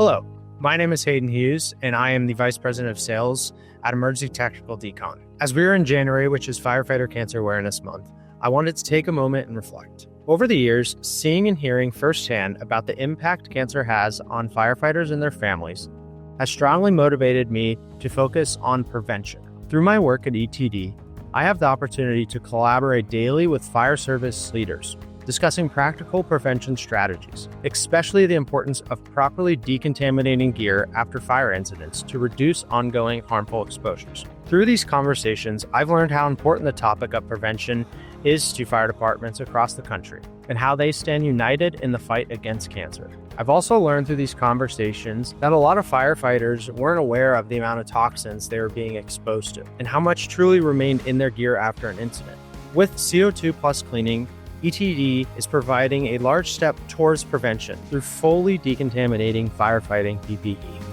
Hello, my name is Hayden Hughes, and I am the Vice President of Sales at Emergency Tactical Decon. As we are in January, which is Firefighter Cancer Awareness Month, I wanted to take a moment and reflect. Over the years, seeing and hearing firsthand about the impact cancer has on firefighters and their families has strongly motivated me to focus on prevention. Through my work at ETD, I have the opportunity to collaborate daily with fire service leaders, discussing practical prevention strategies, especially the importance of properly decontaminating gear after fire incidents to reduce ongoing harmful exposures. Through these conversations, I've learned how important the topic of prevention is to fire departments across the country and how they stand united in the fight against cancer. I've also learned through these conversations that a lot of firefighters weren't aware of the amount of toxins they were being exposed to and how much truly remained in their gear after an incident. With CO2 plus cleaning, ETD is providing a large step towards prevention through fully decontaminating firefighting PPE.